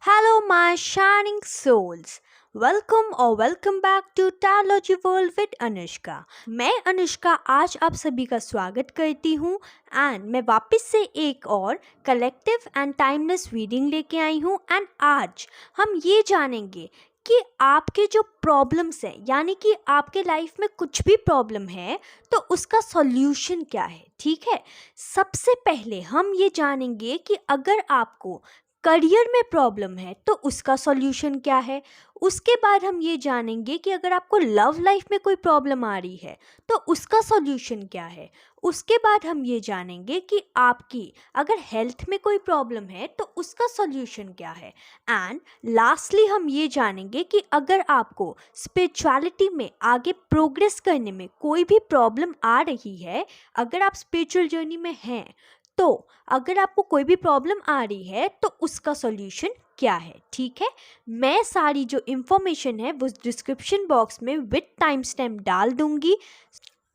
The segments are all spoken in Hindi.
Hello, my shining souls. welcome back to Tarology World with Anushka. मैं अनुष्का आज आप सभी का स्वागत करती हूँ एंड मैं वापस से एक और कलेक्टिव एंड टाइमलेस रीडिंग लेके आई हूँ। एंड आज हम ये जानेंगे कि आपके जो प्रॉब्लम्स हैं, यानी कि आपके लाइफ में कुछ भी प्रॉब्लम है तो उसका सॉल्यूशन क्या है। ठीक है, सबसे पहले हम ये जानेंगे कि अगर आपको करियर में प्रॉब्लम है तो उसका सॉल्यूशन क्या है। उसके बाद हम ये जानेंगे कि अगर आपको लव लाइफ में कोई प्रॉब्लम आ रही है तो उसका सॉल्यूशन क्या है। उसके बाद हम ये जानेंगे कि आपकी अगर हेल्थ में कोई प्रॉब्लम है तो उसका सॉल्यूशन क्या है। एंड लास्टली हम ये जानेंगे कि अगर आपको स्पिरिचुअलिटी में आगे प्रोग्रेस करने में कोई भी प्रॉब्लम आ रही है, अगर आप स्पिरिचुअल जर्नी में हैं तो अगर आपको कोई भी प्रॉब्लम आ रही है तो उसका सॉल्यूशन क्या है। ठीक है, मैं सारी जो इंफॉर्मेशन है वो डिस्क्रिप्शन बॉक्स में विद टाइम स्टैम्प डाल दूंगी।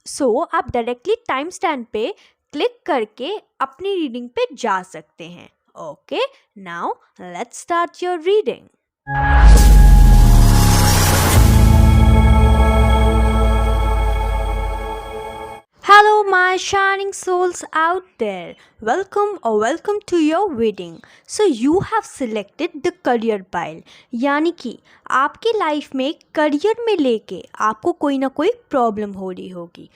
सो आप डायरेक्टली टाइम स्टैम्प पे क्लिक करके अपनी रीडिंग पे जा सकते हैं। Okay, now let's start your reading. Hello, my shining souls out there. Welcome to your reading. So you have selected the career pile. यानी कि आपकी लाइफ में करियर में लेके आपको कोई ना कोई प्रॉब्लम हो रही होगी।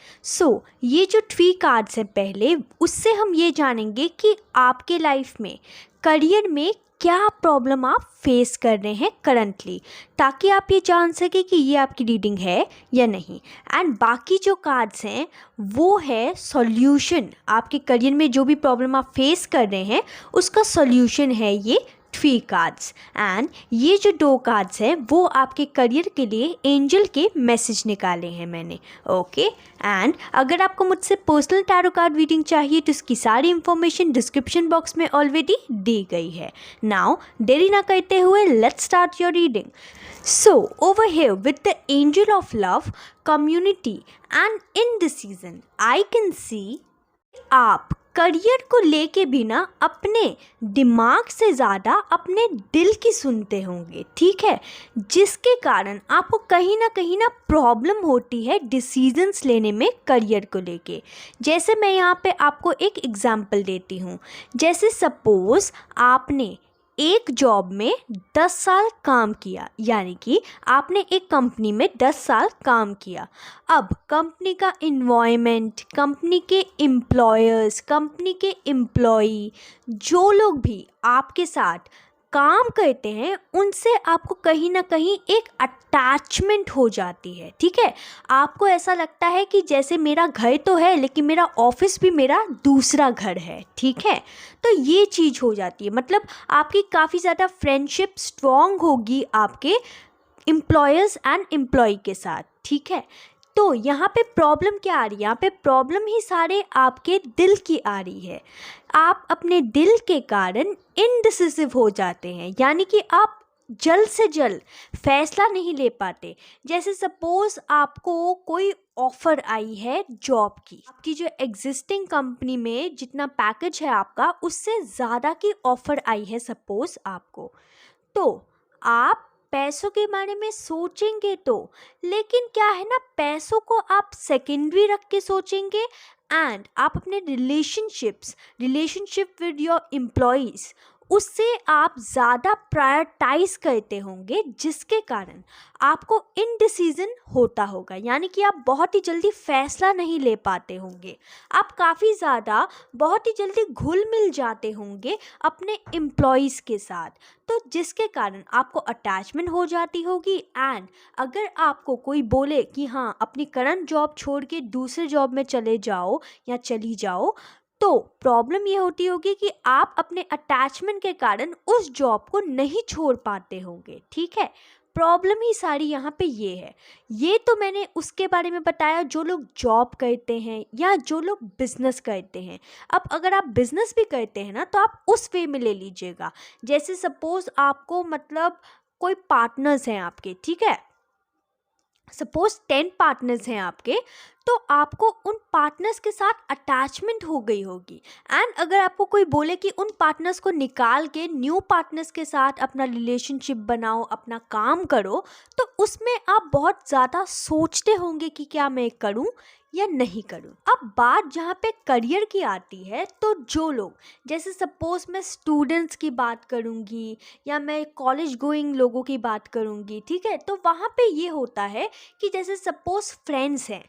ये जो 3 कार्ड्स हैं पहले, उससे हम ये जानेंगे कि आपके लाइफ में करियर में क्या प्रॉब्लम आप फेस कर रहे हैं करंटली, ताकि आप ये जान सके कि ये आपकी रीडिंग है या नहीं। एंड बाकी जो कार्ड्स हैं वो है सॉल्यूशन। आपके करियर में जो भी प्रॉब्लम आप फेस कर रहे हैं उसका सॉल्यूशन है ये 3 कार्ड्स। एंड ये जो 2 कार्ड्स हैं वो आपके करियर के लिए एंजल के मैसेज निकाले हैं मैंने। ओके, एंड अगर आपको मुझसे पर्सनल टैरो कार्ड रीडिंग चाहिए तो इसकी सारी इंफॉर्मेशन डिस्क्रिप्शन बॉक्स में ऑलरेडी दी गई है। नाउ देरी ना करते हुए let's start your reading. So, over here with the angel of love, community and indecision, I can see आप करियर को लेके भी ना अपने दिमाग से ज़्यादा अपने दिल की सुनते होंगे। ठीक है, जिसके कारण आपको कहीं ना प्रॉब्लम होती है डिसीजंस लेने में करियर को लेके। जैसे मैं यहाँ पे आपको एक एग्जांपल देती हूँ। जैसे सपोज़ आपने एक जॉब में 10 साल काम किया, यानी कि आपने एक कंपनी में 10 साल काम किया। अब कंपनी का इन्वायरमेंट, कंपनी के एम्प्लॉयर्स, कंपनी के एम्प्लॉई, जो लोग भी आपके साथ काम करते हैं उनसे आपको कहीं ना कहीं एक अटैचमेंट हो जाती है। ठीक है, आपको ऐसा लगता है कि जैसे मेरा घर तो है लेकिन मेरा ऑफिस भी मेरा दूसरा घर है। ठीक है, तो ये चीज़ हो जाती है। मतलब आपकी काफ़ी ज़्यादा फ्रेंडशिप स्ट्रॉन्ग होगी आपके एम्प्लॉयर्स एंड एम्प्लॉय के साथ। ठीक है, तो यहाँ पे प्रॉब्लम क्या आ रही है? यहाँ पे प्रॉब्लम ही सारे आपके दिल की आ रही है। आप अपने दिल के कारण इनडिसिसिव हो जाते हैं, यानी कि आप जल्द से जल्द फैसला नहीं ले पाते। जैसे सपोज़ आपको कोई ऑफ़र आई है जॉब की, आपकी जो एग्जिस्टिंग कंपनी में जितना पैकेज है आपका उससे ज़्यादा की ऑफ़र आई है सपोज़ आपको, तो आप पैसों के बारे में सोचेंगे तो, लेकिन क्या है ना, पैसों को आप सेकेंडरी रख के सोचेंगे एंड आप अपने रिलेशनशिप विद योर एम्प्लॉयज़ उससे आप ज़्यादा प्रायोरिटाइज करते होंगे, जिसके कारण आपको इनडिसीजन होता होगा। यानी कि आप बहुत ही जल्दी फैसला नहीं ले पाते होंगे, आप काफ़ी ज़्यादा बहुत ही जल्दी घुल मिल जाते होंगे अपने एम्प्लॉयज़ के साथ, तो जिसके कारण आपको अटैचमेंट हो जाती होगी। एंड अगर आपको कोई बोले कि हाँ अपनी करंट जॉब छोड़ के दूसरे जॉब में चले जाओ या चली जाओ, तो प्रॉब्लम ये होती होगी कि आप अपने अटैचमेंट के कारण उस जॉब को नहीं छोड़ पाते होंगे। ठीक है, प्रॉब्लम ही सारी यहाँ पे ये है। ये तो मैंने उसके बारे में बताया जो लोग जॉब करते हैं या जो लोग बिजनेस करते हैं। अब अगर आप बिजनेस भी करते हैं ना तो आप उस वे में ले लीजिएगा। जैसे सपोज़ आपको मतलब कोई पार्टनर्स हैं आपके, ठीक है, सपोज 10 पार्टनर्स हैं आपके, तो आपको उन पार्टनर्स के साथ अटैचमेंट हो गई होगी। एंड अगर आपको कोई बोले कि उन पार्टनर्स को निकाल के न्यू पार्टनर्स के साथ अपना रिलेशनशिप बनाओ, अपना काम करो, तो उसमें आप बहुत ज़्यादा सोचते होंगे कि क्या मैं करूं या नहीं करूं। अब बात जहाँ पे करियर की आती है, तो जो लोग, जैसे सपोज मैं स्टूडेंट्स की बात करूँगी या मैं कॉलेज गोइंग लोगों की बात करूँगी, ठीक है, तो वहाँ पे ये होता है कि जैसे सपोज फ्रेंड्स हैं,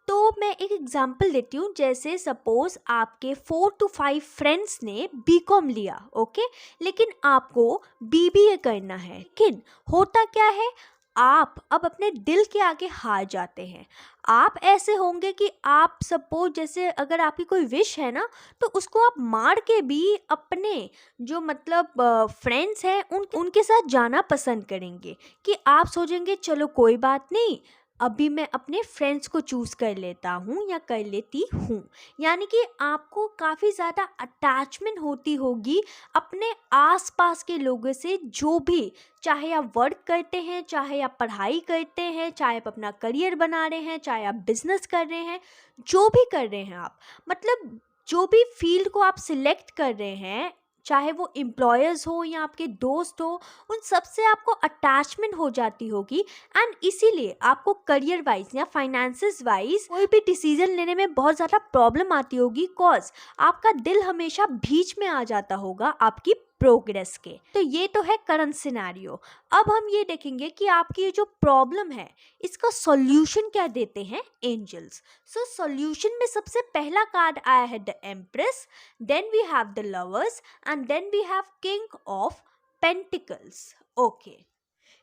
तो मैं एक एग्जांपल देती हूँ। जैसे सपोज आपके 4 to 5 फ्रेंड्स ने बीकॉम लिया, ओके, लेकिन आपको बीबीए करना है। लेकिन होता क्या है, आप अब अपने दिल के आगे हार जाते हैं। आप ऐसे होंगे कि आप सपोज जैसे अगर आपकी कोई विश है ना, तो उसको आप मार के भी अपने जो मतलब फ्रेंड्स हैं उनके साथ जाना पसंद करेंगे। कि आप सोचेंगे चलो कोई बात नहीं, अभी मैं अपने फ्रेंड्स को चूज़ कर लेता हूँ या कर लेती हूँ। यानी कि आपको काफ़ी ज़्यादा अटैचमेंट होती होगी अपने आसपास के लोगों से, जो भी, चाहे आप वर्क करते हैं, चाहे आप पढ़ाई करते हैं, चाहे आप अपना करियर बना रहे हैं, चाहे आप बिजनेस कर रहे हैं, जो भी कर रहे हैं आप, मतलब जो भी फील्ड को आप सिलेक्ट कर रहे हैं, चाहे वो एम्प्लॉयर्स हो या आपके दोस्त हो, उन सब से आपको अटैचमेंट हो जाती होगी। एंड इसीलिए आपको करियर वाइज या फाइनेंसेस वाइज कोई भी डिसीजन लेने में बहुत ज़्यादा प्रॉब्लम आती होगी, कॉज आपका दिल हमेशा बीच में आ जाता होगा आपकी प्रोग्रेस के। तो ये तो है करंट सिनेरियो। अब हम ये देखेंगे कि आपकी ये जो प्रॉब्लम है, इसका सॉल्यूशन क्या देते हैं एंजल्स। सो सॉल्यूशन में सबसे पहला कार्ड आया है the empress, then we have the lovers and then we have king of pentacles. Okay,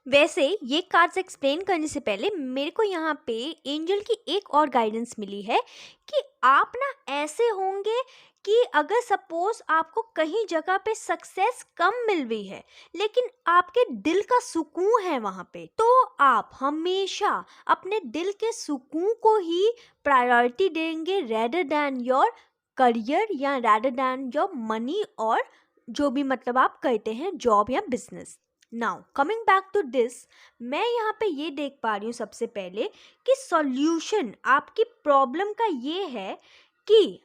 वैसे ये कार्ड्स एक्सप्लेन करने से पहले मेरे को यहाँ पे एंजल की एक और गाइडेंस मिली है कि आप ना ऐसे होंगे कि अगर सपोज आपको कहीं जगह पे सक्सेस कम मिल रही है, लेकिन आपके दिल का सुकून है वहाँ पे, तो आप हमेशा अपने दिल के सुकून को ही प्रायोरिटी देंगे रेदर देन योर करियर या रेदर देन योर मनी, और जो भी मतलब आप करते हैं जॉब या business. Now coming back to this, मैं यहाँ पे ये देख पा रही हूँ सबसे पहले कि सॉल्यूशन आपकी प्रॉब्लम का ये है कि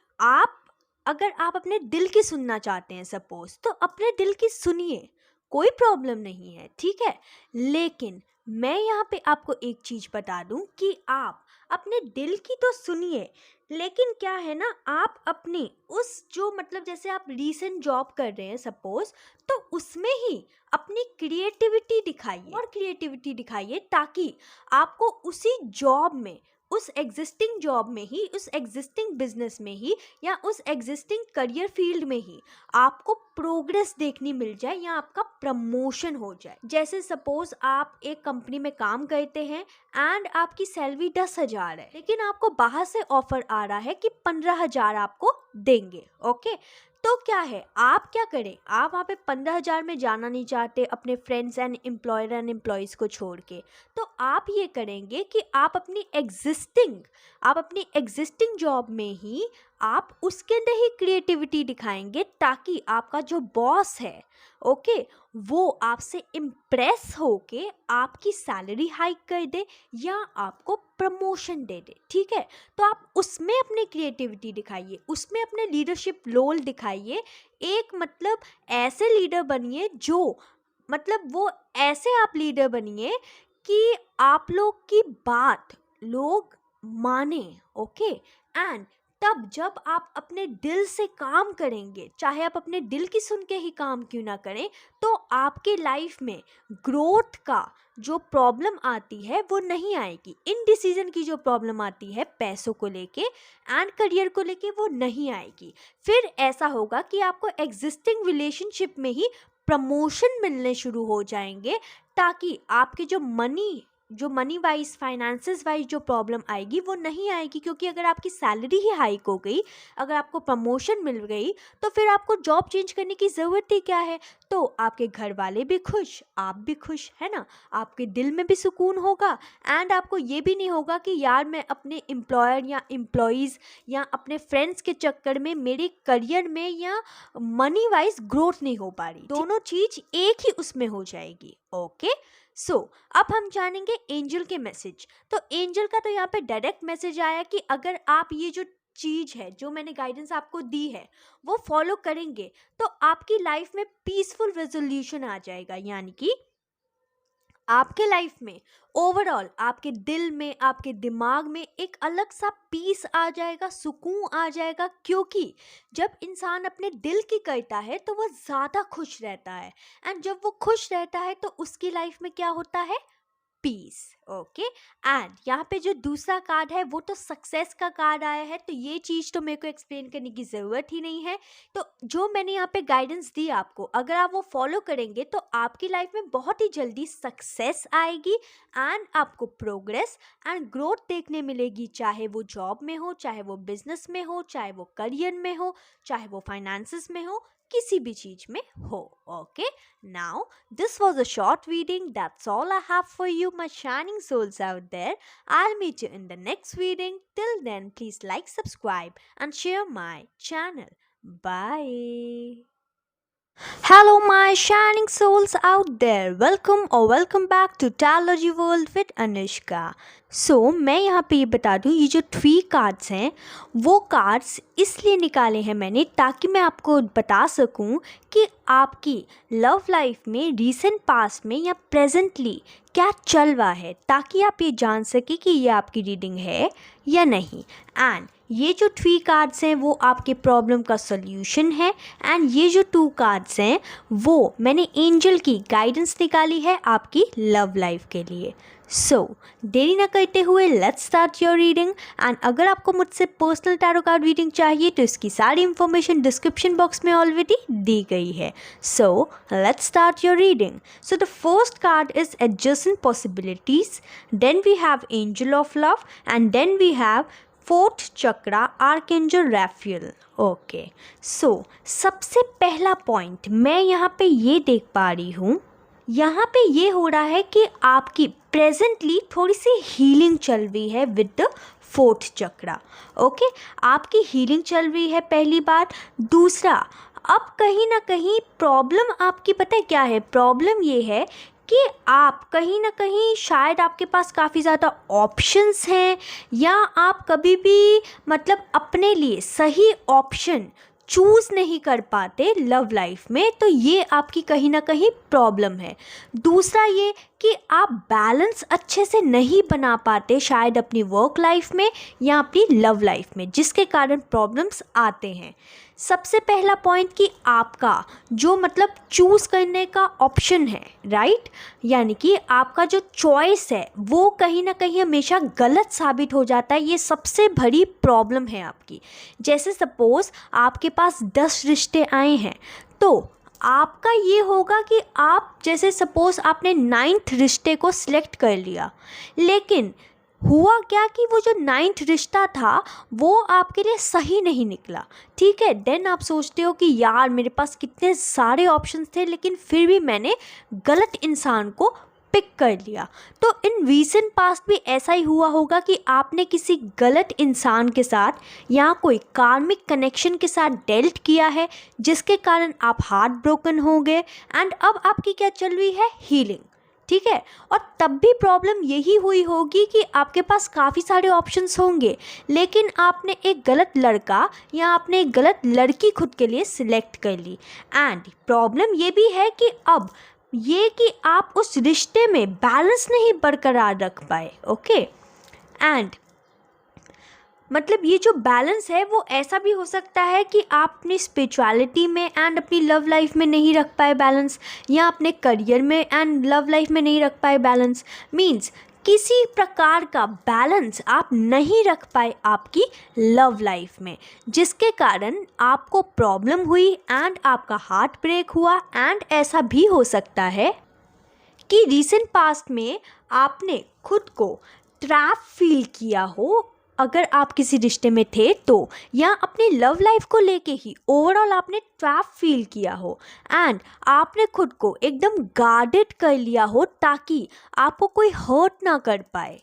अगर आप अपने दिल की सुनना चाहते हैं सपोज, तो अपने दिल की सुनिए, कोई प्रॉब्लम नहीं है, ठीक है। लेकिन मैं यहाँ पे आपको एक चीज़ बता दूँ कि आप अपने दिल की तो सुनिए, लेकिन क्या है ना, आप अपनी उस जो मतलब जैसे आप रीसेंट जॉब कर रहे हैं सपोज, तो उसमें ही अपनी क्रिएटिविटी दिखाइए और क्रिएटिविटी दिखाइए, ताकि आपको उसी जॉब में, उस एग्जिस्टिंग जॉब में ही, उस एग्जिस्टिंग बिजनेस में ही या उस एग्जिस्टिंग करियर फील्ड में ही आपको प्रोग्रेस देखनी मिल जाए या आपका प्रमोशन हो जाए। जैसे सपोज आप एक कंपनी में काम करते हैं एंड आपकी सैलरी 10,000 है, लेकिन आपको बाहर से ऑफर आ रहा है कि 15,000 आपको देंगे, ओके। तो क्या है, आप क्या करें, आप वहाँ पे 15,000 में जाना नहीं चाहते अपने friends and employer and employees को छोड़ के, तो आप ये करेंगे कि आप अपनी एग्जिस्टिंग जॉब में ही आप उसके अंदर ही क्रिएटिविटी दिखाएंगे, ताकि आपका जो बॉस है, ओके, वो आपसे इम्प्रेस होके आपकी सैलरी हाइक कर दे या आपको प्रमोशन दे दे, ठीक है। तो आप उसमें अपनी क्रिएटिविटी दिखाइए, उसमें अपने लीडरशिप रोल दिखाइए। एक मतलब ऐसे लीडर बनिए जो मतलब वो ऐसे आप लीडर बनिए कि आप लोग की बात लोग माने, ओके। एंड तब जब आप अपने दिल से काम करेंगे, चाहे आप अपने दिल की सुन के ही काम क्यों ना करें, तो आपके लाइफ में ग्रोथ का जो प्रॉब्लम आती है वो नहीं आएगी। इनडिसीजन की जो प्रॉब्लम आती है पैसों को लेके एंड करियर को लेके, वो नहीं आएगी। फिर ऐसा होगा कि आपको एग्जिस्टिंग रिलेशनशिप में ही प्रमोशन मिलने शुरू हो जाएंगे, ताकि आपके जो मनी वाइज, फाइनेंसेस वाइज जो प्रॉब्लम आएगी वो नहीं आएगी। क्योंकि अगर आपकी सैलरी ही हाइक हो गई, अगर आपको प्रमोशन मिल गई, तो फिर आपको जॉब चेंज करने की ज़रूरत ही क्या है। तो आपके घर वाले भी खुश, आप भी खुश, है ना। आपके दिल में भी सुकून होगा एंड आपको ये भी नहीं होगा कि यार मैं अपने एम्प्लॉयर या एम्प्लॉयज़ या अपने फ्रेंड्स के चक्कर में मेरे करियर में या मनी वाइज ग्रोथ नहीं हो पा रही। दोनों चीज़ एक ही उसमें हो जाएगी। ओके, सो अब हम जानेंगे एंजल के मैसेज। तो एंजल का तो यहाँ पे डायरेक्ट मैसेज आया कि अगर आप ये जो चीज़ है, जो मैंने गाइडेंस आपको दी है, वो फॉलो करेंगे तो आपकी लाइफ में पीसफुल रेजोल्यूशन आ जाएगा। यानी कि आपके लाइफ में ओवरऑल आपके दिल में, आपके दिमाग में एक अलग सा पीस आ जाएगा, सुकून आ जाएगा। क्योंकि जब इंसान अपने दिल की करता है तो वो ज़्यादा खुश रहता है एंड जब वो खुश रहता है तो उसकी लाइफ में क्या होता है, पीस। ओके, एंड यहाँ पे जो दूसरा कार्ड है वो तो सक्सेस का कार्ड आया है, तो ये चीज़ तो मेरे को एक्सप्लेन करने की ज़रूरत ही नहीं है। तो जो मैंने यहाँ पे गाइडेंस दी आपको, अगर आप वो फॉलो करेंगे तो आपकी लाइफ में बहुत ही जल्दी सक्सेस आएगी एंड आपको प्रोग्रेस एंड ग्रोथ देखने मिलेगी, चाहे वो जॉब में हो, चाहे वो बिजनेस में हो, चाहे वो करियर में हो, चाहे वो फाइनेंसिस में हो, किसी भी चीज में हो। Okay, now this was a short reading. That's all I have for you, my shining souls out there. I'll meet you in the next reading. Till then, please like, subscribe and share my channel. Bye. Hello, my shining souls out there. Welcome back to Talology World with Anushka. मैं यहाँ पे ये बता दूँ, ये जो 3 कार्ड्स हैं वो कार्ड्स इसलिए निकाले हैं मैंने ताकि मैं आपको बता सकूँ कि आपकी लव लाइफ में रीसेंट पास्ट में या प्रेजेंटली क्या चल रहा है, ताकि आप ये जान सके कि ये आपकी रीडिंग है या नहीं। एंड ये जो 3 कार्ड्स हैं वो आपके प्रॉब्लम का सॉल्यूशन है एंड ये जो 2 कार्ड्स हैं वो मैंने एंजल की गाइडेंस निकाली है आपकी लव लाइफ के लिए। देरी ना करते हुए let's start your reading. And अगर आपको मुझसे पर्सनल टैरो कार्ड रीडिंग चाहिए तो इसकी सारी इंफॉर्मेशन डिस्क्रिप्शन बॉक्स में ऑलरेडी दी गई है। Let's start your reading. The first card is adjustment possibilities, then we have angel of love and then we have 4th chakra archangel Raphael. Okay, सबसे पहला पॉइंट मैं यहाँ पे ये देख पा रही हूँ, यहाँ पे ये हो रहा है कि आपकी प्रेजेंटली थोड़ी सी हीलिंग चल रही है with the 4th chakra. Okay, आपकी हीलिंग चल रही है पहली बात। दूसरा, अब कहीं ना कहीं प्रॉब्लम आपकी पता है क्या है, प्रॉब्लम ये है कि आप कहीं ना कहीं शायद आपके पास काफ़ी ज़्यादा ऑप्शंस हैं या आप कभी भी मतलब अपने लिए सही ऑप्शन चूज़ नहीं कर पाते लव लाइफ में, तो ये आपकी कहीं ना कहीं प्रॉब्लम है। दूसरा ये कि आप बैलेंस अच्छे से नहीं बना पाते शायद अपनी वर्क लाइफ में या अपनी लव लाइफ में, जिसके कारण प्रॉब्लम्स आते हैं। सबसे पहला पॉइंट कि आपका जो मतलब चूज़ करने का ऑप्शन है, राइट, यानी कि आपका जो चॉइस है वो कहीं ना कहीं हमेशा गलत साबित हो जाता है। ये सबसे बड़ी प्रॉब्लम है आपकी। जैसे सपोज़ आपके पास 10 रिश्ते आए हैं तो आपका ये होगा कि आप जैसे सपोज़ आपने 9th रिश्ते को सिलेक्ट कर लिया, लेकिन हुआ क्या कि वो जो 9th रिश्ता था वो आपके लिए सही नहीं निकला। ठीक है, देन आप सोचते हो कि यार मेरे पास कितने सारे ऑप्शंस थे लेकिन फिर भी मैंने गलत इंसान को पिक कर लिया। तो इन रीसेंट पास्ट भी ऐसा ही हुआ होगा कि आपने किसी गलत इंसान के साथ या कोई कार्मिक कनेक्शन के साथ डेल्ट किया है, जिसके कारण आप हार्ट ब्रोकन हो गए एंड अब आपकी क्या चल रही है, हीलिंग। ठीक है, और तब भी प्रॉब्लम यही हुई होगी कि आपके पास काफ़ी सारे ऑप्शंस होंगे लेकिन आपने एक गलत लड़का या आपने एक गलत लड़की खुद के लिए सिलेक्ट कर ली। एंड प्रॉब्लम ये भी है कि अब ये कि आप उस रिश्ते में बैलेंस नहीं बरकरार रख पाए। ओके, एंड मतलब ये जो बैलेंस है वो ऐसा भी हो सकता है कि आप अपनी स्पिरिचुअलिटी में एंड अपनी लव लाइफ में नहीं रख पाए बैलेंस, या अपने करियर में एंड लव लाइफ में नहीं रख पाए बैलेंस। मीन्स किसी प्रकार का बैलेंस आप नहीं रख पाए आपकी लव लाइफ में, जिसके कारण आपको प्रॉब्लम हुई एंड आपका हार्ट ब्रेक हुआ। एंड ऐसा भी हो सकता है कि रीसेंट पास्ट में आपने खुद को ट्रैप फील किया हो अगर आप किसी रिश्ते में थे तो, या अपनी लव लाइफ को लेके ही ओवरऑल आपने ट्रैप फील किया हो एंड आपने खुद को एकदम गार्डेड कर लिया हो ताकि आपको कोई हर्ट ना कर पाए।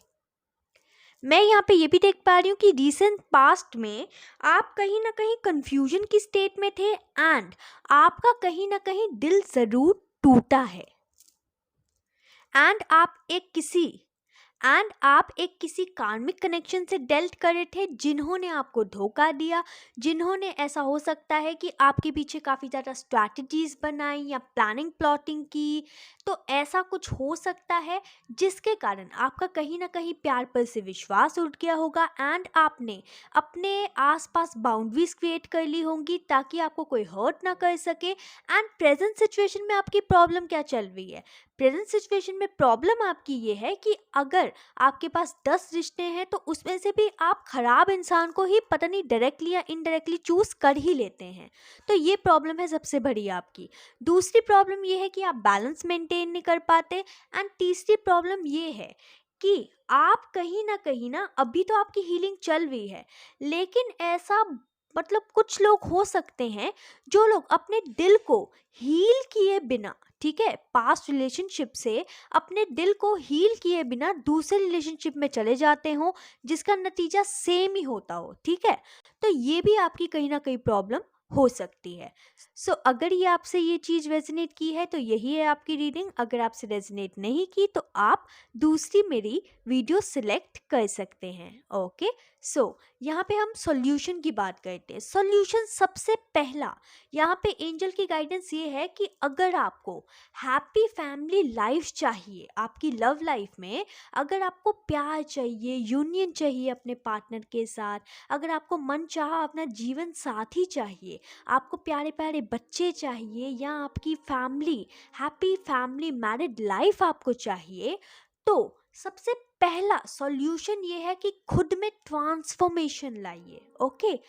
मैं यहाँ पे ये भी देख पा रही हूँ कि रिसेंट पास्ट में आप कहीं ना कहीं कंफ्यूजन की स्टेट में थे एंड आपका कहीं ना कहीं दिल ज़रूर टूटा है एंड आप एक किसी कार्मिक कनेक्शन से डेल्ट कर रहे थे जिन्होंने आपको धोखा दिया, जिन्होंने ऐसा हो सकता है कि आपके पीछे काफ़ी ज़्यादा स्ट्रैटेजीज बनाई या प्लानिंग प्लॉटिंग की। तो ऐसा कुछ हो सकता है जिसके कारण आपका कहीं ना कहीं प्यार पर से विश्वास उठ गया होगा एंड आपने अपने आसपास बाउंड्रीज क्रिएट कर ली होंगी ताकि आपको कोई हर्ट ना कर सके। एंड प्रेजेंट सिचुएशन में आपकी प्रॉब्लम क्या चल रही है? प्रेजेंट सिचुएशन में प्रॉब्लम आपकी ये है कि अगर आपके पास 10 रिश्ते हैं तो उसमें से भी आप खराब इंसान को ही पता नहीं डायरेक्टली या इनडायरेक्टली चूज कर ही लेते हैं। तो ये प्रॉब्लम है सबसे बड़ी आपकी। दूसरी प्रॉब्लम ये है कि आप बैलेंस मेंटेन नहीं कर पाते एंड तीसरी प्रॉब्लम ये है कि आप कहीं ना अभी तो आपकी हीलिंग चल रही है, लेकिन ऐसा मतलब कुछ लोग हो सकते हैं जो लोग अपने दिल को हील किए बिना, ठीक है, पास्ट रिलेशनशिप से अपने दिल को हील किए बिना दूसरे रिलेशनशिप में चले जाते हो जिसका नतीजा सेम ही होता हो, ठीक है। तो ये भी आपकी कहीं ना कहीं प्रॉब्लम हो सकती है। सो अगर ये आपसे ये चीज़ रेजोनेट की है तो यही है आपकी रीडिंग। अगर आपसे रेजोनेट नहीं की तो आप दूसरी मेरी वीडियो सिलेक्ट कर सकते हैं। ओके, सो यहाँ पे हम सॉल्यूशन की बात करते हैं। सॉल्यूशन सबसे पहला यहाँ पे एंजल की गाइडेंस ये है कि अगर आपको हैप्पी फैमिली लाइफ चाहिए आपकी लव लाइफ में, अगर आपको प्यार चाहिए, यूनियन चाहिए अपने पार्टनर के साथ, अगर आपको मन चाहा अपना जीवन साथी चाहिए, आपको प्यारे प्यारे बच्चे चाहिए, या आपकी family happy family married life आपको चाहिए, तो सबसे पहला सॉल्यूशन ये है कि खुद में ट्रांसफॉर्मेशन लाइए। ओके,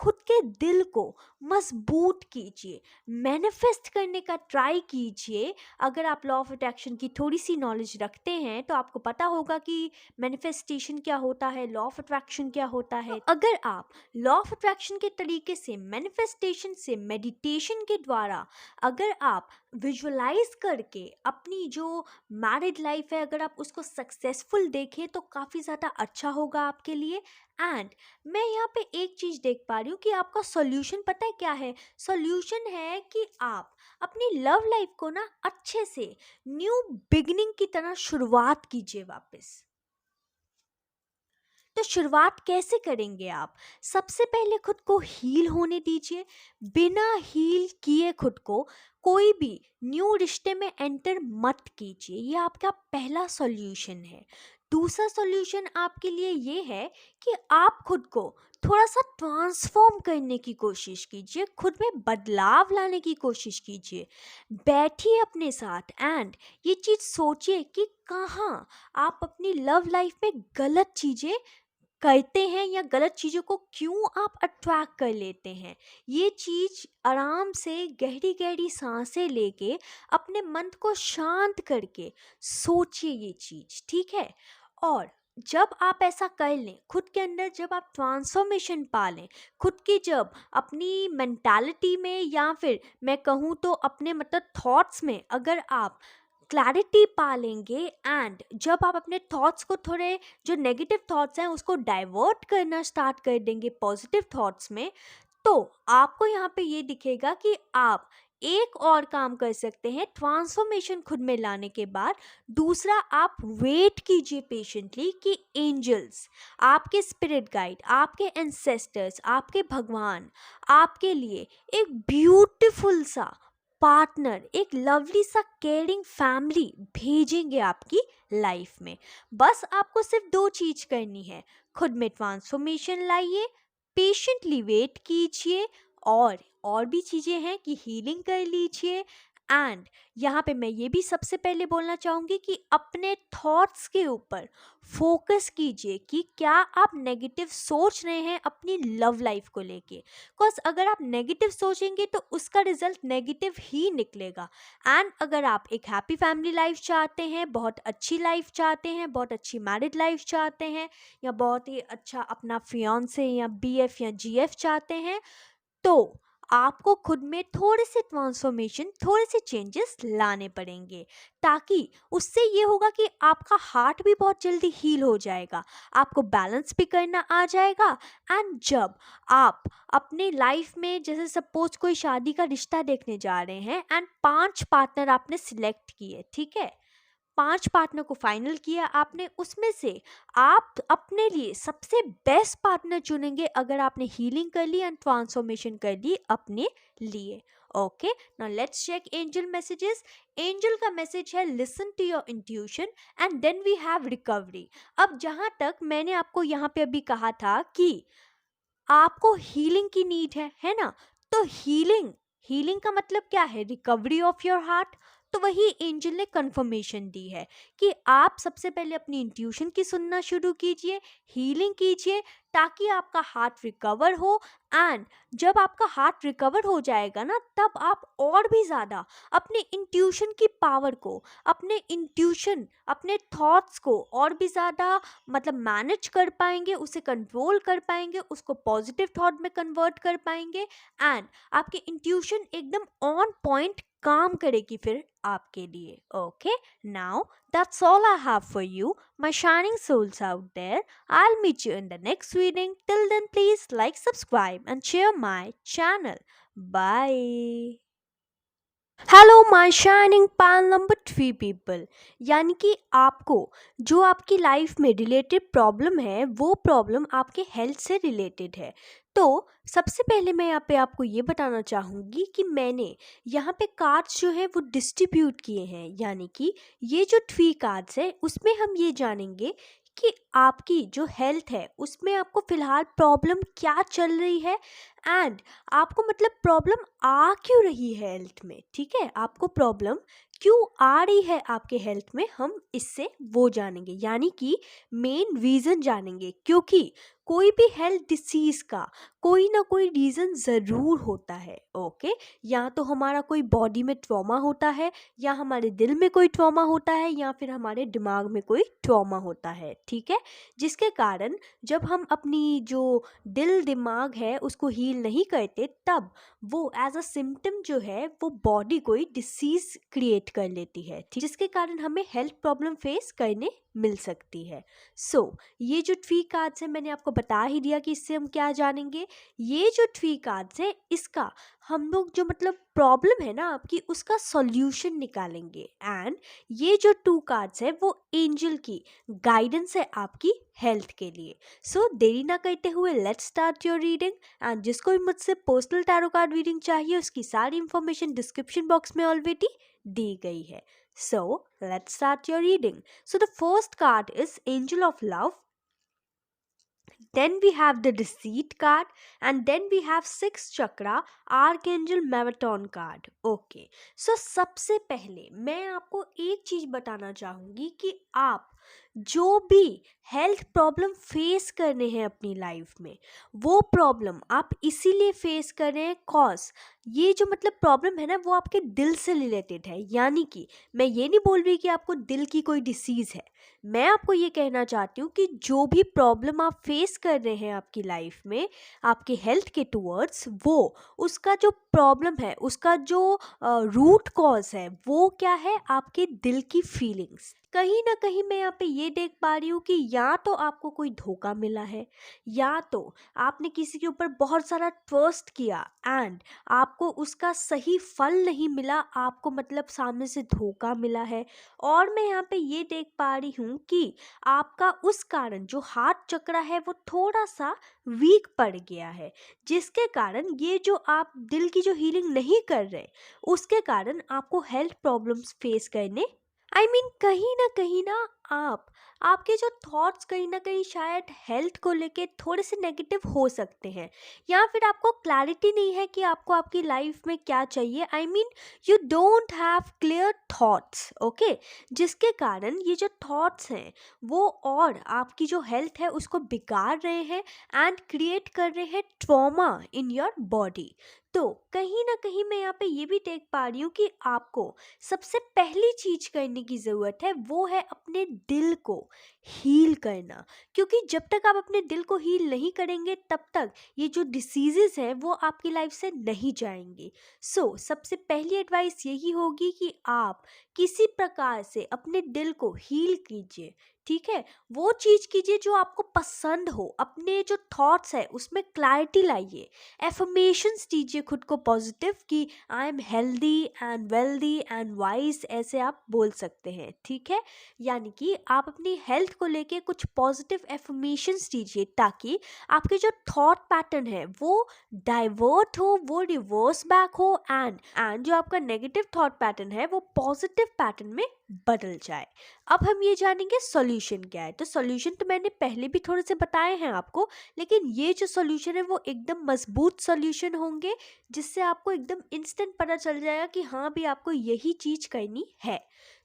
खुद के दिल को मजबूत कीजिए, मैनिफेस्ट करने का ट्राई कीजिए। अगर आप लॉ ऑफ अट्रैक्शन की थोड़ी सी नॉलेज रखते हैं तो आपको पता होगा कि मैनिफेस्टेशन क्या होता है, लॉ ऑफ अट्रैक्शन क्या होता है। तो अगर आप लॉ ऑफ अट्रैक्शन के तरीके से, मैनिफेस्टेशन से, मेडिटेशन के द्वारा अगर आप विजुअलाइज करके अपनी जो मैरिड लाइफ है अगर आप उसको सक्सेसफुल देखें तो काफ़ी ज़्यादा अच्छा होगा आपके लिए। एंड मैं यहाँ पे एक चीज़ देख पा रही हूँ कि आपका सॉल्यूशन पता है क्या है? सॉल्यूशन है कि आप अपनी लव लाइफ को ना अच्छे से न्यू बिगिनिंग की तरह शुरुआत कीजिए वापस। तो शुरुआत कैसे करेंगे आप? सबसे पहले खुद को हील होने दीजिए। बिना हील किए खुद को कोई भी न्यू रिश्ते में एंटर मत कीजिए। ये आपका पहला सॉल्यूशन है। दूसरा सॉल्यूशन आपके लिए ये है कि आप खुद को थोड़ा सा ट्रांसफॉर्म करने की कोशिश कीजिए, खुद में बदलाव लाने की कोशिश कीजिए। बैठिए अपने साथ एंड ये चीज़ सोचिए कि कहाँ आप अपनी लव लाइफ में गलत चीज़ें करते हैं या गलत चीज़ों को क्यों आप अट्रैक्ट कर लेते हैं। ये चीज़ आराम से गहरी गहरी सांसें लेके अपने मन को शांत करके सोचिए ये चीज़, ठीक है। और जब आप ऐसा कर लें, खुद के अंदर जब आप ट्रांसफॉर्मेशन पा लें, खुद की जब अपनी मेंटालिटी में या फिर मैं कहूँ तो अपने मतलब थॉट्स में अगर आप क्लैरिटी पा लेंगे एंड जब आप अपने थॉट्स को थोड़े जो नेगेटिव थॉट्स हैं उसको डाइवर्ट करना स्टार्ट कर देंगे पॉजिटिव थॉट्स में, तो आपको यहाँ पे ये दिखेगा कि आप एक और काम कर सकते हैं ट्रांसफॉर्मेशन खुद में लाने के बाद। दूसरा, आप वेट कीजिए पेशेंटली कि एंजल्स, आपके स्पिरिट गाइड, आपके एंसेस्टर्स, आपके भगवान आपके लिए एक ब्यूटीफुल सा पार्टनर, एक लवली सा केयरिंग फैमिली भेजेंगे आपकी लाइफ में। बस आपको सिर्फ दो चीज करनी है, खुद में ट्रांसफॉर्मेशन लाइए, पेशेंटली वेट कीजिए, और भी चीज़ें हैं कि हीलिंग कर लीजिए एंड यहाँ पे मैं ये भी सबसे पहले बोलना चाहूँगी कि अपने थॉट्स के ऊपर फोकस कीजिए कि क्या आप नेगेटिव सोच रहे हैं अपनी लव लाइफ को लेके। बिकॉज अगर आप नेगेटिव सोचेंगे तो उसका रिजल्ट नेगेटिव ही निकलेगा। एंड अगर आप एक हैप्पी फैमिली लाइफ चाहते हैं, बहुत अच्छी लाइफ चाहते हैं, बहुत अच्छी मैरिड लाइफ चाहते हैं, या बहुत ही अच्छा अपना फियांसे या बीएफ या जीएफ चाहते हैं, तो आपको खुद में थोड़े से ट्रांसफॉर्मेशन, थोड़े से चेंजेस लाने पड़ेंगे, ताकि उससे ये होगा कि आपका हार्ट भी बहुत जल्दी हील हो जाएगा, आपको बैलेंस भी करना आ जाएगा। एंड जब आप अपने लाइफ में, जैसे सपोज कोई शादी का रिश्ता देखने जा रहे हैं एंड 5 पार्टनर आपने सिलेक्ट किए, ठीक है, 5 पार्टनर को फाइनल किया आपने, उसमें से आप अपने लिए सबसे बेस्ट पार्टनर चुनेंगे अगर आपने हीलिंग कर ली एंड ट्रांसफॉर्मेशन कर ली अपने लिए। Okay, now let's check angel messages. Angel का मैसेज है listen to your intuition and then we have recovery. अब जहां तक मैंने आपको यहाँ पे अभी कहा था कि आपको हीलिंग की नीड है ना, तो हीलिंग, हीलिंग का मतलब क्या है? Recovery of your heart. तो वही एंजल ने कंफर्मेशन दी है कि आप सबसे पहले अपनी इंट्यूशन की सुनना शुरू कीजिए, हीलिंग कीजिए, ताकि आपका हार्ट रिकवर हो। एंड जब आपका हार्ट रिकवर हो जाएगा ना, तब आप और भी ज़्यादा अपने इंट्यूशन की पावर को, अपने इंट्यूशन, अपने थॉट्स को और भी ज़्यादा मतलब मैनेज कर पाएंगे, उसे कंट्रोल कर पाएंगे, उसको पॉजिटिव थॉट में कन्वर्ट कर पाएंगे। एंड आपकी इंट्यूशन एकदम ऑन पॉइंट काम करेगी फिर आपके लिए। Okay, now that's all I have for you, my shining souls out there. I'll meet you in the next reading. Till then, please like, subscribe, and share my channel. Bye. Hello my shining Pal number 3 people, यानी कि आपको जो आपकी लाइफ में रिलेटेड प्रॉब्लम है, वो प्रॉब्लम आपके हेल्थ से रिलेटेड है। तो सबसे पहले मैं यहाँ पे आपको ये बताना चाहूँगी कि मैंने यहाँ पे कार्ड्स जो है वो डिस्ट्रीब्यूट किए हैं, यानी कि ये जो 3 कार्ड्स है उसमें हम ये जानेंगे कि आपकी जो हेल्थ है उसमें आपको फ़िलहाल प्रॉब्लम क्या चल रही है, एंड आपको मतलब प्रॉब्लम आ क्यों रही है हेल्थ में। ठीक है, आपको प्रॉब्लम क्यों आ रही है आपके हेल्थ में, हम इससे वो जानेंगे, यानी कि मेन रीज़न जानेंगे। क्योंकि कोई भी हेल्थ डिसीज़ का कोई ना कोई रीज़न ज़रूर होता है। ओके, या तो हमारा कोई बॉडी में ट्रॉमा होता है, या हमारे दिल में कोई ट्रॉमा होता है, या फिर हमारे दिमाग में कोई ट्रॉमा होता है। ठीक है, जिसके कारण जब हम अपनी जो दिल दिमाग है उसको हील नहीं करते, तब वो एज अ सिम्टम जो है वो बॉडी कोई डिसीज क्रिएट कर लेती है, ठीक, जिसके कारण हमें हेल्थ प्रॉब्लम फेस करने मिल सकती है। ये जो 3 कार्ड्स है मैंने आपको बता ही दिया कि इससे हम क्या जानेंगे। ये जो 3 कार्ड्स है इसका हम लोग जो मतलब प्रॉब्लम है ना आपकी, उसका सॉल्यूशन निकालेंगे। एंड ये जो 2 कार्ड्स है वो एंजल की गाइडेंस है आपकी हेल्थ के लिए। देरी ना करते हुए let's start your reading. And जिसको भी मुझसे पर्सनल टैरो कार्ड रीडिंग चाहिए, उसकी सारी इंफॉर्मेशन डिस्क्रिप्शन बॉक्स में ऑलरेडी दी गई है। Let's start your reading. So the first card is Angel of Love. Then we have the Deceit card, and then we have 6 Chakra Archangel Marathon card. Okay. So सबसे पहले मैं आपको एक चीज बताना चाहूंगी कि आप जो भी हेल्थ प्रॉब्लम फेस कर रहे हैं अपनी लाइफ में, वो प्रॉब्लम आप इसीलिए फेस कर रहे हैं कॉज ये जो मतलब प्रॉब्लम है ना वो आपके दिल से रिलेटेड है। यानी कि मैं ये नहीं बोल रही कि आपको दिल की कोई डिसीज़ है, मैं आपको ये कहना चाहती हूँ कि जो भी प्रॉब्लम आप फेस कर रहे हैं आपकी लाइफ में आपके हेल्थ के टूवर्ड्स, वो उसका जो प्रॉब्लम है, उसका जो रूट कॉज है, वो क्या है? आपके दिल की फीलिंग्स। कहीं ना कहीं मैं यहाँ पे ये देख पा रही हूँ कि या तो आपको कोई धोखा मिला है, या तो आपने किसी के ऊपर बहुत सारा ट्रस्ट किया एंड आपको उसका सही फल नहीं मिला, आपको मतलब सामने से धोखा मिला है। और मैं यहाँ पे ये देख पा रही हूँ कि आपका उस कारण जो हार्ट चक्र है वो थोड़ा सा वीक पड़ गया है, जिसके कारण ये जो आप दिल की जो हीलिंग नहीं कर रहे, उसके कारण आपको हेल्थ प्रॉब्लम्स फेस करने कहीं ना आप आपके जो थॉट्स कहीं ना कहीं शायद हेल्थ को लेके थोड़े से नेगेटिव हो सकते हैं, या फिर आपको क्लैरिटी नहीं है कि आपको आपकी लाइफ में क्या चाहिए। I mean you don't have clear thoughts, okay, जिसके कारण ये जो थॉट्स हैं वो और आपकी जो हेल्थ है उसको बिगाड़ रहे हैं एंड क्रिएट कर रहे हैं ट्रॉमा इन योर बॉडी। तो कहीं ना कहीं मैं यहाँ पे ये भी देख पा रही हूँ कि आपको सबसे पहली चीज करने की जरूरत है वो है अपने दिल को हील करना, क्योंकि जब तक आप अपने दिल को हील नहीं करेंगे तब तक ये जो डिसीजेस हैं वो आपकी लाइफ से नहीं जाएंगी। सबसे पहली एडवाइस यही होगी कि आप किसी प्रकार से अपने दिल को हील कीजिए, ठीक है। वो चीज कीजिए जो आपको पसंद हो, अपने जो थॉट्स है उसमें क्लैरिटी लाइए, एफर्मेशंस दीजिए खुद को पॉजिटिव कि I am healthy and wealthy and wise, ऐसे आप बोल सकते हैं, ठीक है। यानी कि आप अपनी हेल्थ को लेके कुछ पॉजिटिव एफर्मेशंस दीजिए ताकि आपके जो थॉट पैटर्न है वो डाइवर्ट हो, वो रिवर्स बैक हो एंड जो आपका नेगेटिव थॉट पैटर्न है वो पॉजिटिव पैटर्न में बदल जाए। अब हम ये जानेंगे सॉल्यूशन क्या है। तो सॉल्यूशन तो मैंने पहले भी थोड़े से बताए हैं आपको, लेकिन ये जो सॉल्यूशन है वो एकदम मजबूत सॉल्यूशन होंगे जिससे आपको एकदम इंस्टेंट पता चल जाएगा कि हाँ भी आपको यही चीज करनी है।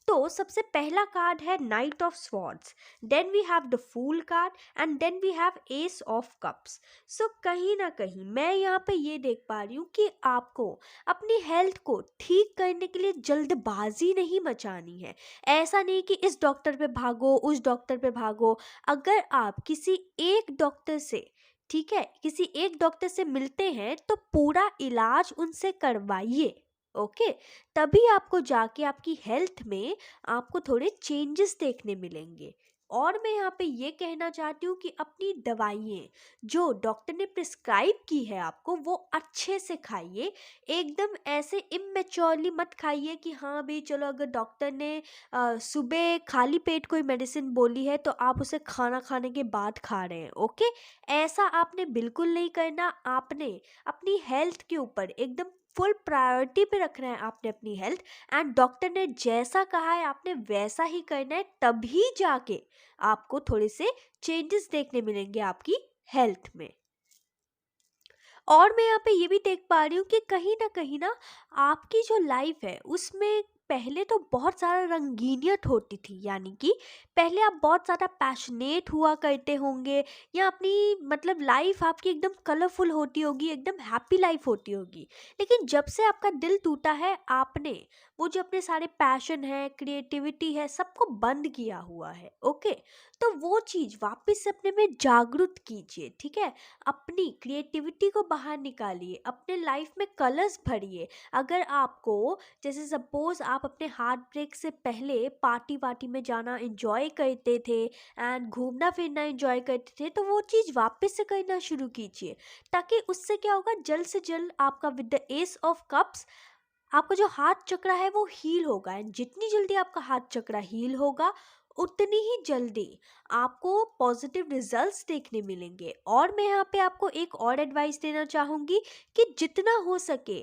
तो सबसे पहला कार्ड है knight of swords, then we have the fool card and then we have ace of cups. So कहीं ना कहीं मैं यहाँ पे ये देख पा रही हूँ कि आपको अपनी हेल्थ को ठीक करने के लिए जल्दबाजी नहीं मचानी है। ऐसा नहीं कि इस डॉक्टर पे भागो, उस डॉक्टर पे भागो। अगर आप किसी एक डॉक्टर से, ठीक है, किसी एक डॉक्टर से मिलते हैं तो पूरा इलाज उनसे करवाइए, ओके। तभी आपको जाके आपकी हेल्थ में आपको थोड़े चेंजेस देखने मिलेंगे। और मैं यहाँ पे ये कहना चाहती हूँ कि अपनी दवाइयाँ जो डॉक्टर ने प्रिस्क्राइब की है आपको वो अच्छे से खाइए। एकदम ऐसे इमेच्योरली मत खाइए कि हाँ भाई चलो, अगर डॉक्टर ने सुबह खाली पेट कोई मेडिसिन बोली है तो आप उसे खाना खाने के बाद खा रहे हैं, ओके। ऐसा आपने बिल्कुल नहीं करना। आपने अपनी हेल्थ के ऊपर एकदम फुल प्रायोरिटी पे रखना है, आपने अपनी हेल्थ, एंड डॉक्टर ने जैसा कहा है आपने वैसा ही करना है, तभी जाके आपको थोड़े से चेंजेस देखने मिलेंगे आपकी हेल्थ में। और मैं यहाँ पे ये भी देख पा रही हूँ कि कहीं ना आपकी जो लाइफ है उसमें पहले तो बहुत सारा रंगीनियत होती थी, यानी कि पहले आप बहुत ज़्यादा पैशनेट हुआ करते होंगे, या अपनी मतलब लाइफ आपकी एकदम कलरफुल होती होगी, एकदम हैप्पी लाइफ होती होगी। लेकिन जब से आपका दिल टूटा है आपने वो जो अपने सारे पैशन है, क्रिएटिविटी है, सबको बंद किया हुआ है, ओके। तो वो चीज़ वापस से अपने में जागरूक कीजिए, ठीक है। अपनी क्रिएटिविटी को बाहर निकालिए, अपने लाइफ में कलर्स भरिए। अगर आपको, जैसे सपोज आप अपने हार्ट ब्रेक से पहले पार्टी वार्टी में जाना एंजॉय करते थे एंड घूमना फिरना एंजॉय करते थे, तो वो चीज़ वापस से करना शुरू कीजिए, ताकि उससे क्या होगा, जल्द से जल्द आपका with the S of cups आपका जो हाथ चक्रा है वो हील होगा। एंड जितनी जल्दी आपका हाथ चक्रा हील होगा उतनी ही जल्दी आपको पॉजिटिव रिजल्ट्स देखने मिलेंगे। और मैं यहाँ पे आपको एक और एडवाइस देना चाहूँगी कि जितना हो सके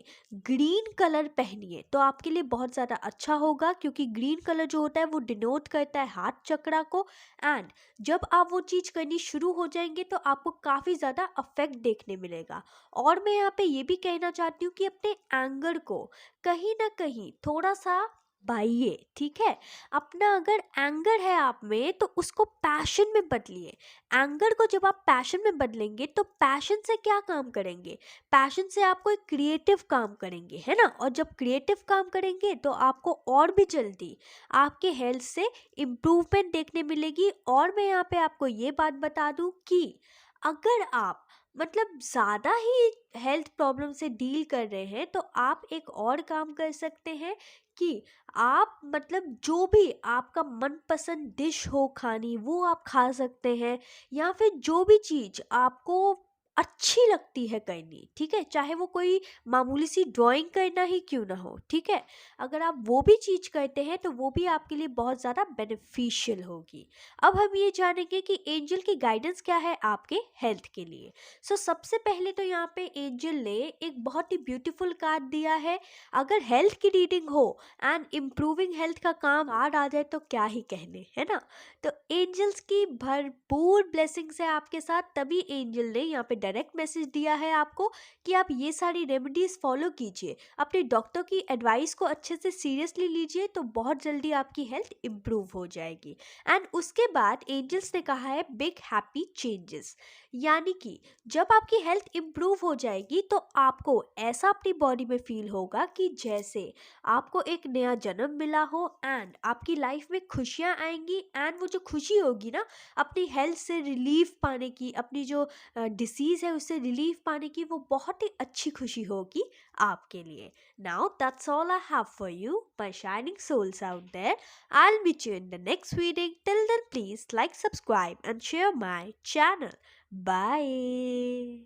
ग्रीन कलर पहनिए तो आपके लिए बहुत ज़्यादा अच्छा होगा, क्योंकि ग्रीन कलर जो होता है वो डिनोट करता है हाथ चक्रा को। एंड जब आप वो चीज़ करनी शुरू हो जाएंगे तो आपको काफ़ी ज़्यादा अफेक्ट देखने मिलेगा। और मैं यहाँ पे ये भी कहना चाहती हूँ कि अपने एंगर को कहीं ना कहीं थोड़ा सा बाइये, ठीक है। अपना अगर एंगर है आप में तो उसको पैशन में बदलिए। एंगर को जब आप पैशन में बदलेंगे तो पैशन से क्या काम करेंगे, पैशन से आप कोई क्रिएटिव काम करेंगे, है ना। और जब क्रिएटिव काम करेंगे तो आपको और भी जल्दी आपके हेल्थ से इम्प्रूवमेंट देखने मिलेगी। और मैं यहाँ पे आपको ये बात बता दूँ कि अगर आप मतलब ज़्यादा ही हेल्थ प्रॉब्लम से डील कर रहे हैं तो आप एक और काम कर सकते हैं कि आप मतलब जो भी आपका मनपसंद डिश हो खानी वो आप खा सकते हैं, या फिर जो भी चीज़ आपको अच्छी लगती है करनी, ठीक है, चाहे वो कोई मामूली सी ड्राइंग करना ही क्यों ना हो, ठीक है। अगर आप वो भी चीज़ करते हैं तो वो भी आपके लिए बहुत ज़्यादा बेनिफिशियल होगी। अब हम ये जानेंगे कि एंजल की गाइडेंस क्या है आपके हेल्थ के लिए। सो सबसे पहले तो यहाँ पे एंजल ने एक बहुत ही ब्यूटीफुल कार्ड दिया है। अगर हेल्थ की रीडिंग हो एंड इम्प्रूविंग हेल्थ का काम आ जाए तो क्या ही कहने, है ना। तो एंजल्स की भरपूर ब्लेसिंग्स है आपके साथ, तभी एंजल ने यहाँ पे डायरेक्ट मैसेज दिया है आपको कि आप ये सारी रेमेडीज फॉलो कीजिए, अपने डॉक्टर की एडवाइस को अच्छे से सीरियसली लीजिए, तो बहुत जल्दी आपकी हेल्थ इम्प्रूव हो जाएगी। एंड उसके बाद एंजल्स ने कहा है बिग हैप्पी चेंजेस, यानी कि जब आपकी हेल्थ इम्प्रूव हो जाएगी तो आपको ऐसा अपनी बॉडी में फील होगा कि जैसे आपको एक नया जन्म मिला हो एंड आपकी लाइफ में खुशियाँ आएंगी। एंड वो जो खुशी होगी ना अपनी हेल्थ से रिलीफ पाने की, अपनी जो डिसीज़ है उससे रिलीफ पाने की, वो बहुत ही अच्छी खुशी होगी आपके लिए। Now that's all I have for you my shining souls out there. I'll meet you in the next video. Till then, please like, subscribe, and share my channel. Bye.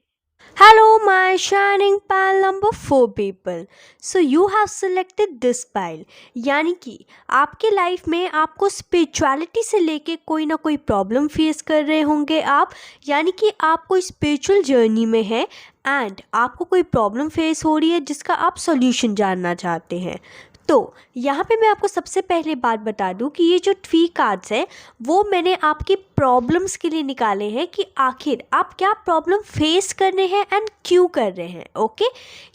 Hello, my shining pile number 4 people. So you have selected this pile. यानी कि आपके लाइफ में आपको स्पिरिचुअलिटी से लेके कोई ना कोई प्रॉब्लम फेस कर रहे होंगे आप, यानी कि आप कोई स्पिरिचुअल जर्नी में है एंड आपको कोई प्रॉब्लम फेस हो रही है जिसका आप सॉल्यूशन जानना चाहते हैं। तो यहाँ पे मैं आपको सबसे पहले बात बता दूँ कि ये जो ट्री कार्ड्स हैं वो मैंने आपकी प्रॉब्लम्स के लिए निकाले हैं कि आखिर आप क्या प्रॉब्लम फेस कर रहे हैं एंड क्यों कर रहे हैं। ओके,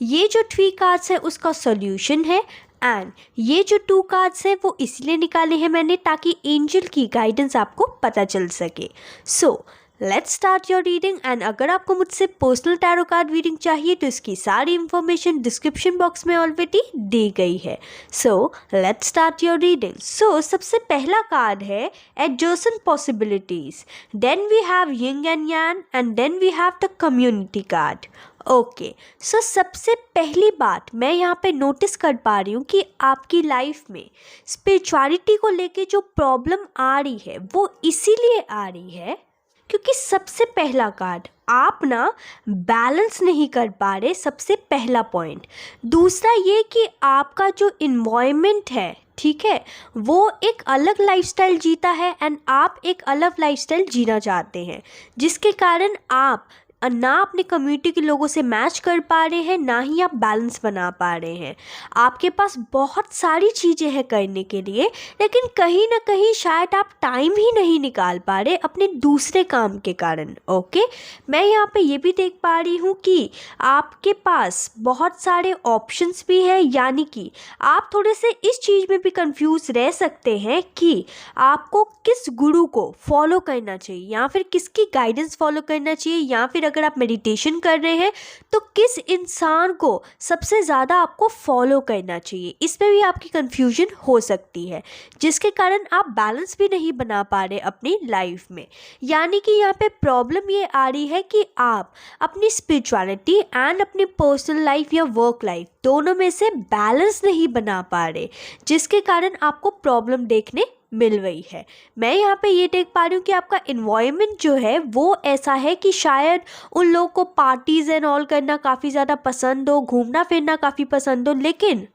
ये जो ट्री कार्ड्स है उसका सॉल्यूशन है एंड ये जो 2 कार्ड्स हैं वो इसलिए निकाले हैं मैंने ताकि एंजल की गाइडेंस आपको पता चल सके। सो let's start your reading. And अगर आपको मुझसे पर्सनल टैरो कार्ड रीडिंग चाहिए तो इसकी सारी इंफॉर्मेशन डिस्क्रिप्शन बॉक्स में ऑलरेडी दी गई है। So let's start your reading. So सबसे पहला कार्ड है adjacent possibilities, then we have yin and yang and then we have the community card. Okay, so सबसे पहली बात मैं यहाँ पे नोटिस कर पा रही हूँ कि आपकी लाइफ में स्पिरिचुअलिटी को लेके जो प्रॉब्लम आ रही है वो इसीलिए आ रही है क्योंकि सबसे पहला कार्ड आप ना बैलेंस नहीं कर पा रहे, सबसे पहला पॉइंट। दूसरा ये कि आपका जो इन्वायरमेंट है, ठीक है, वो एक अलग लाइफस्टाइल जीता है एंड आप एक अलग लाइफस्टाइल जीना चाहते हैं, जिसके कारण आप ना अपने कम्युनिटी के लोगों से मैच कर पा रहे हैं, ना ही आप बैलेंस बना पा रहे हैं। आपके पास बहुत सारी चीज़ें हैं करने के लिए, लेकिन कहीं ना कहीं शायद आप टाइम ही नहीं निकाल पा रहे अपने दूसरे काम के कारण। ओके, मैं यहाँ पे ये भी देख पा रही हूँ कि आपके पास बहुत सारे ऑप्शंस भी हैं, यानी कि आप थोड़े से इस चीज़ में भी कंफ्यूज रह सकते हैं कि आपको किस गुरु को फॉलो करना चाहिए या फिर किसकी गाइडेंस फॉलो करना चाहिए, या फिर अगर आप मेडिटेशन कर रहे हैं तो किस इंसान को सबसे ज़्यादा आपको फॉलो करना चाहिए। इसमें भी आपकी कंफ्यूजन हो सकती है, जिसके कारण आप बैलेंस भी नहीं बना पा रहे अपनी लाइफ में। यानी कि यहाँ पे प्रॉब्लम ये आ रही है कि आप अपनी स्पिरिचुअलिटी एंड अपनी पर्सनल लाइफ या वर्क लाइफ दोनों में से बैलेंस नहीं बना पा रहे, जिसके कारण आपको प्रॉब्लम देखने मिल रही है। मैं यहाँ पे ये देख पा रही हूँ कि आपका इन्वायरमेंट जो है वो ऐसा है कि शायद उन लोगों को पार्टीज़ एंड ऑल करना काफ़ी ज़्यादा पसंद हो, घूमना फिरना काफ़ी पसंद हो, लेकिन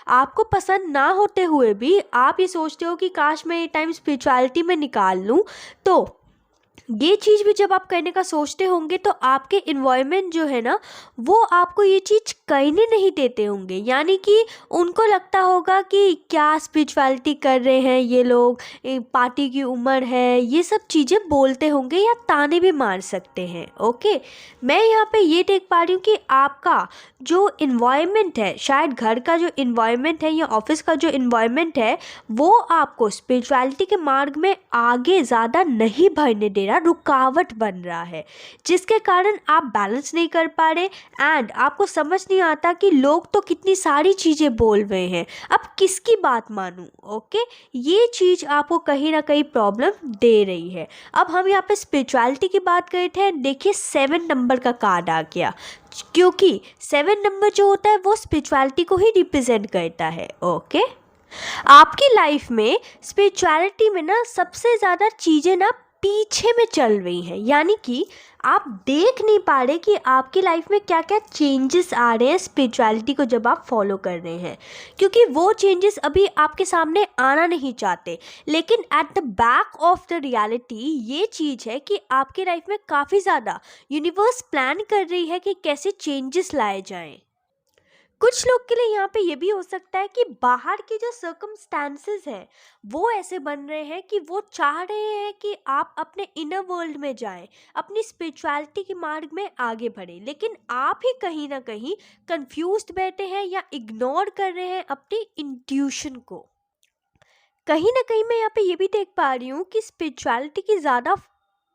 आपको पसंद ना होते हुए भी आप ये सोचते हो कि काश मैं ये टाइम स्पिरिचुअलिटी में निकाल लूँ। तो ये चीज़ भी जब आप करने का सोचते होंगे तो आपके इन्वायरमेंट जो है ना वो आपको ये चीज़ करने नहीं देते होंगे, यानी कि उनको लगता होगा कि क्या स्पिरिचुअलिटी कर रहे हैं ये लोग, पार्टी की उम्र है, ये सब चीज़ें बोलते होंगे या ताने भी मार सकते हैं। ओके, मैं यहाँ पे ये देख पा रही हूँ कि आपका जो इन्वायरमेंट है, शायद घर का जो इन्वायरमेंट है या ऑफिस का जो इन्वायरमेंट है, वो आपको स्पिरिचुअलिटी के मार्ग में आगे ज़्यादा नहीं बढ़ने दे रहा, रुकावट बन रहा है, जिसके कारण आप बैलेंस नहीं कर पा रहे एंड आपको समझ नहीं आता कि लोग तो कितनी सारी चीज़ें बोल रहे हैं, अब किसकी बात मानूं। ओके, ये चीज़ आपको कहीं ना कहीं प्रॉब्लम दे रही है। अब हम यहाँ पे स्पिरिचुअलिटी की बात कर रहे थे, देखिए 7 नंबर का कार्ड आ गया, क्योंकि 7 नंबर जो होता है वो स्पिरिचुअलिटी को ही रिप्रेजेंट करता है। ओके, आपकी लाइफ में स्पिरिचुअलिटी में ना सबसे ज़्यादा चीज़ें ना पीछे में चल रही हैं, यानी कि आप देख नहीं पा रहे कि आपकी लाइफ में क्या क्या चेंजेस आ रहे हैं स्पिरिचुअलिटी को जब आप फॉलो कर रहे हैं, क्योंकि वो चेंजेस अभी आपके सामने आना नहीं चाहते। लेकिन at the back of the reality ये चीज़ है कि आपकी लाइफ में काफ़ी ज़्यादा यूनिवर्स प्लान कर रही है कि कैसे चेंजेस लाए जाएं। कुछ लोग के लिए यहाँ पे ये भी हो सकता है कि बाहर के जो सर्कमस्टांसेस हैं वो ऐसे बन रहे हैं कि वो चाह रहे हैं कि आप अपने इनर वर्ल्ड में जाएं, अपनी स्पिरिचुअलिटी के मार्ग में आगे बढ़ें, लेकिन आप ही कहीं ना कहीं कंफ्यूज्ड बैठे हैं या इग्नोर कर रहे हैं अपनी इंट्यूशन को। कहीं ना कहीं मैं यहाँ पे ये भी देख पा रही हूँ कि स्पिरिचुअलिटी की ज़्यादा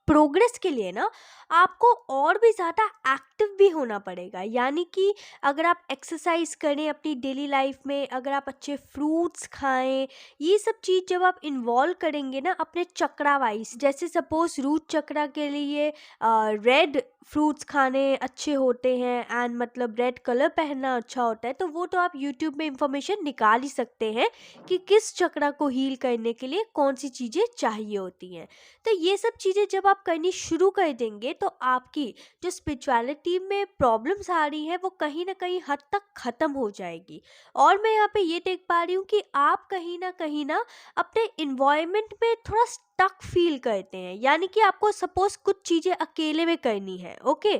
प्रोग्रेस के लिए ना आपको और भी ज़्यादा एक्टिव भी होना पड़ेगा, यानी कि अगर आप एक्सरसाइज करें अपनी डेली लाइफ में, अगर आप अच्छे फ्रूट्स खाएं, ये सब चीज़ जब आप इन्वॉल्व करेंगे ना अपने चक्रा वाइज, जैसे सपोज रूट चक्रा के लिए रेड फ्रूट्स खाने अच्छे होते हैं एंड मतलब रेड कलर पहनना अच्छा होता है, तो वो तो आप यूट्यूब में इंफॉर्मेशन निकाल ही सकते हैं कि किस चक्रा को हील करने के लिए कौन सी चीज़ें चाहिए होती हैं। तो ये सब चीज़ें जब आप करनी शुरू कर देंगे तो आपकी जो स्पिरिचुअलिटी में प्रॉब्लम्स आ रही हैं वो कहीं ना कहीं हद तक ख़त्म हो जाएगी। और मैं यहाँ पे ये देख पा रही हूँ कि आप कहीं ना अपने इन्वायरमेंट में थोड़ा स्टक फील करते हैं, यानी कि आपको सपोज कुछ चीज़ें अकेले में करनी है, ओके,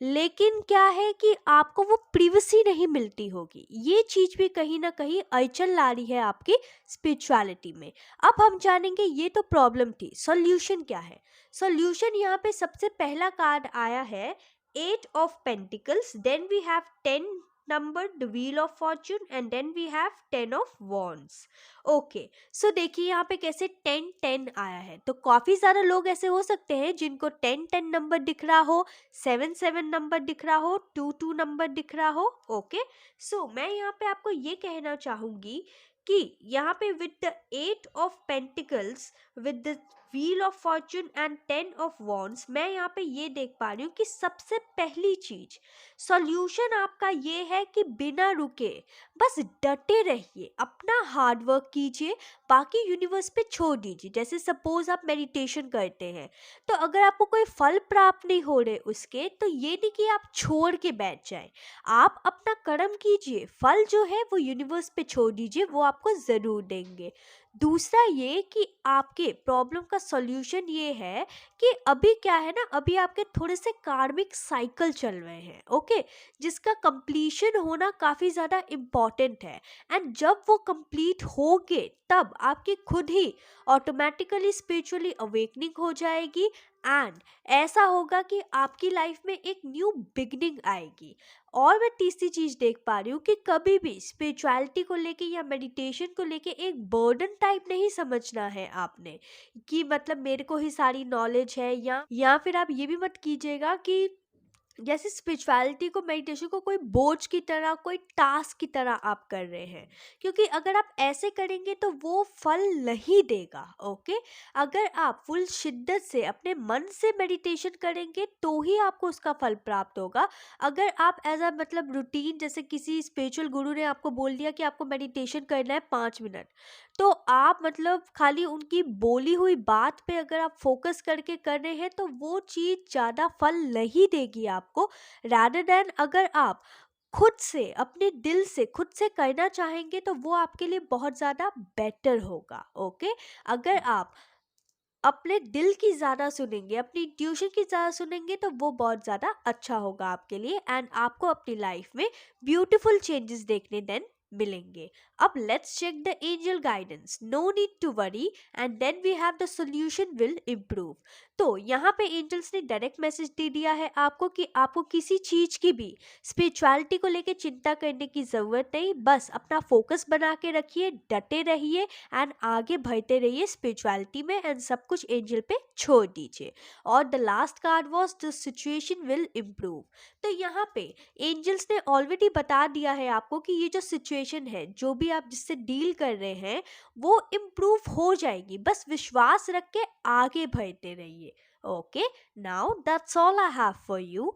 लेकिन क्या है कि आपको वो प्रिवेसी नहीं मिलती होगी। ये चीज़ भी कहीं ना कहीं अड़चन ला रही है आपकी स्पिरिचुअलिटी में। अब हम जानेंगे ये तो प्रॉब्लम थी, सॉल्यूशन क्या है। सॉल्यूशन यहाँ पे सबसे पहला कार्ड आया है 8 of Pentacles, then we have 10 number the wheel of fortune and then we have 10 of Wands। Okay, so देखिए यहाँ पे कैसे 10-10 आया है, तो काफ़ी ज़्यादा लोग ऐसे हो सकते हैं जिनको 10-10 नंबर दिख रहा हो, 7-7 नंबर दिख रहा हो, 2-2 नंबर दिख रहा हो। ओके, सो मैं यहाँ पे आपको ये कहना चाहूँगी कि यहाँ पे with the 8 of Pentacles, with the wheel of fortune and 10 of Wands, मैं यहाँ पे ये देख पा रही हूँ कि सबसे पहली चीज सॉल्यूशन आपका ये है कि बिना रुके बस डटे रहिए, अपना हार्ड वर्क कीजिए, बाकी यूनिवर्स पे छोड़ दीजिए। जैसे सपोज आप मेडिटेशन करते हैं, तो अगर आपको कोई फल प्राप्त नहीं हो रहे उसके, तो ये नहीं कि आप छोड़ के बैठ जाएं, आप अपना कर्म कीजिए, फल जो है वो यूनिवर्स पे छोड़ दीजिए, वो आपको ज़रूर देंगे। दूसरा ये कि आपके प्रॉब्लम का सॉल्यूशन ये है कि अभी क्या है ना, अभी आपके थोड़े से कार्मिक साइकिल चल रहे हैं, ओके, जिसका कंप्लीशन होना काफ़ी ज़्यादा इम्पॉर्टेंट है। एंड जब वो कंप्लीट होगे तब आपकी खुद ही ऑटोमेटिकली स्पिरिचुअली अवेकनिंग हो जाएगी एंड ऐसा होगा कि आपकी लाइफ में एक न्यू बिगनिंग आएगी। और मैं तीसरी चीज देख पा रही हूँ कि कभी भी स्पिरिचुअलिटी को लेके या मेडिटेशन को लेके एक बर्डन टाइप नहीं समझना है आपने, कि मतलब मेरे को ही सारी नॉलेज है, या फिर आप ये भी मत कीजिएगा कि जैसे स्पिरिचुअलिटी को, मेडिटेशन को कोई बोझ की तरह, कोई टास्क की तरह आप कर रहे हैं, क्योंकि अगर आप ऐसे करेंगे तो वो फल नहीं देगा। ओके, अगर आप फुल शिद्दत से अपने मन से मेडिटेशन करेंगे तो ही आपको उसका फल प्राप्त होगा। अगर आप एज अ मतलब रूटीन, जैसे किसी स्पिरिचुअल गुरु ने आपको बोल दिया कि आपको मेडिटेशन करना है 5 मिनट, तो आप मतलब खाली उनकी बोली हुई बात पे अगर आप फोकस करके कर रहे हैं तो वो चीज़ ज़्यादा फल नहीं देगी आपको। रैदर देन अगर आप खुद से, अपने दिल से खुद से करना चाहेंगे तो वो आपके लिए बहुत ज़्यादा बेटर होगा। ओके, अगर आप अपने दिल की ज़्यादा सुनेंगे, अपनी ट्यूशन की ज़्यादा सुनेंगे तो वो बहुत ज़्यादा अच्छा होगा आपके लिए एंड आपको अपनी लाइफ में ब्यूटीफुल चेंजेस देखने देन मिलेंगे। अब let's check the angel guidance. No need to worry and then we have the solution will improve. तो यहाँ पे एंजल्स ने डायरेक्ट मैसेज दे दिया है आपको कि आपको किसी चीज़ की भी स्पिरिचुअलिटी को लेके चिंता करने की ज़रूरत नहीं, बस अपना फोकस बना के रखिए, डटे रहिए एंड आगे बढ़ते रहिए स्पिरिचुअलिटी में एंड सब कुछ एंजल पे छोड़ दीजिए। और the last card was the situation will improve. तो यहाँ पे एंजल्स ने ऑलरेडी बता दिया है आपको कि ये जो सिचुएशन है, जो भी आप जिससे डील कर रहे हैं, वो इम्प्रूव हो जाएगी, बस विश्वास रख के आगे बढ़ते रहिए। Okay, now that's all I have for you,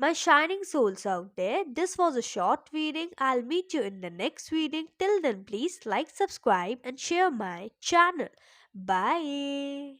my shining souls out there. This was a short reading. I'll meet you in the next reading. Till then, please like, subscribe, and share my channel. Bye.